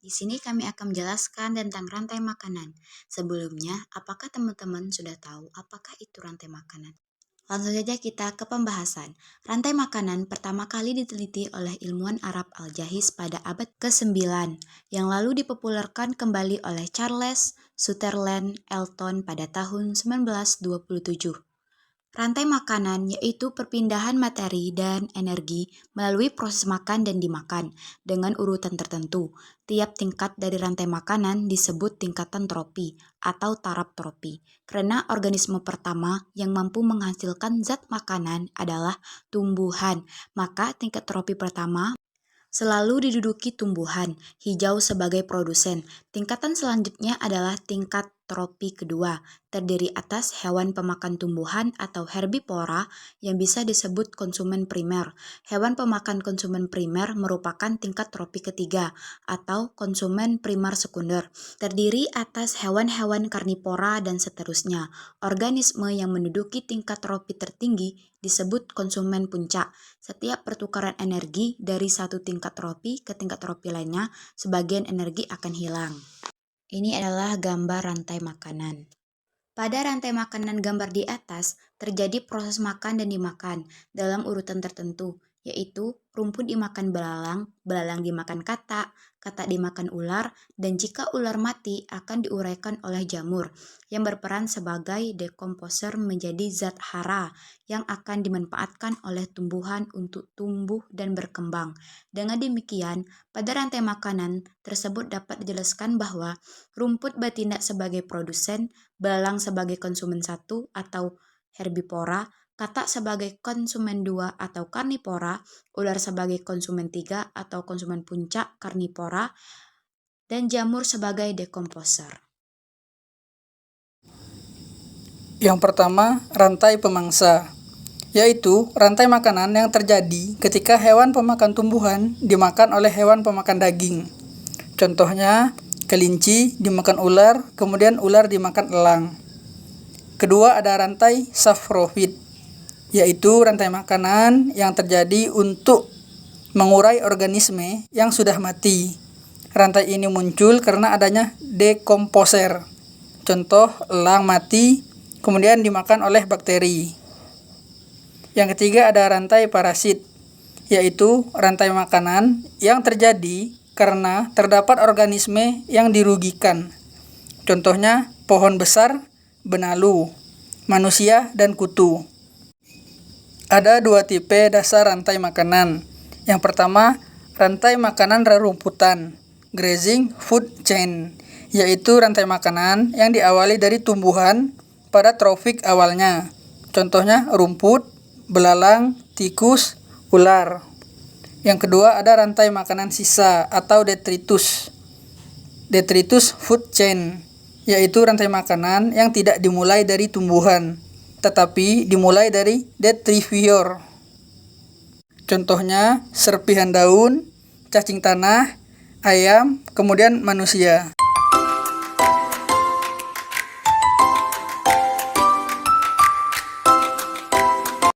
Di sini kami akan menjelaskan tentang rantai makanan. Sebelumnya, apakah teman-teman sudah tahu apakah itu rantai makanan? Langsung saja kita ke pembahasan. Rantai makanan pertama kali diteliti oleh ilmuwan Arab Al-Jahiz pada abad ke-9, yang lalu dipopulerkan kembali oleh Charles Sutherland Elton pada tahun 1927. Rantai makanan yaitu perpindahan materi dan energi melalui proses makan dan dimakan dengan urutan tertentu. Tiap tingkat dari rantai makanan disebut tingkatan tropi atau taraf tropi. Karena organisme pertama yang mampu menghasilkan zat makanan adalah tumbuhan, maka tingkat tropi pertama selalu diduduki tumbuhan hijau sebagai produsen. Tingkatan selanjutnya adalah tingkat tropi kedua, terdiri atas hewan pemakan tumbuhan atau herbivora yang bisa disebut konsumen primer. Hewan pemakan konsumen primer merupakan tingkat tropi ketiga atau konsumen primer sekunder, terdiri atas hewan-hewan karnivora dan seterusnya. Organisme yang menduduki tingkat tropi tertinggi disebut konsumen puncak. Setiap pertukaran energi dari satu tingkat tropi ke tingkat tropi lainnya, sebagian energi akan hilang. Ini adalah gambar rantai makanan. Pada rantai makanan gambar di atas, terjadi proses makan dan dimakan dalam urutan tertentu, yaitu rumput dimakan belalang, belalang dimakan katak, katak dimakan ular, dan jika ular mati akan diuraikan oleh jamur yang berperan sebagai dekomposer menjadi zat hara yang akan dimanfaatkan oleh tumbuhan untuk tumbuh dan berkembang. Dengan demikian, pada rantai makanan tersebut dapat dijelaskan bahwa rumput bertindak sebagai produsen, belalang sebagai konsumen satu atau herbivora, katak sebagai konsumen dua atau karnivora, ular sebagai konsumen tiga atau konsumen puncak karnivora, dan jamur sebagai dekomposer. Yang pertama, rantai pemangsa, yaitu rantai makanan yang terjadi ketika hewan pemakan tumbuhan dimakan oleh hewan pemakan daging. Contohnya, kelinci dimakan ular, kemudian ular dimakan elang. Kedua, ada rantai saprofit, yaitu rantai makanan yang terjadi untuk mengurai organisme yang sudah mati. Rantai ini muncul karena adanya dekomposer. Contoh, elang mati, kemudian dimakan oleh bakteri. Yang ketiga, ada rantai parasit, yaitu rantai makanan yang terjadi karena terdapat organisme yang dirugikan. Contohnya, pohon besar, benalu, manusia, dan kutu. Ada dua tipe dasar rantai makanan. Yang pertama, rantai makanan rerumputan, grazing food chain, yaitu rantai makanan yang diawali dari tumbuhan pada trofik awalnya. Contohnya rumput, belalang, tikus, ular. Yang kedua, ada rantai makanan sisa atau detritus food chain, yaitu rantai makanan yang tidak dimulai dari tumbuhan, tetapi dimulai dari detritivore. Contohnya serpihan daun, cacing tanah, ayam, kemudian manusia.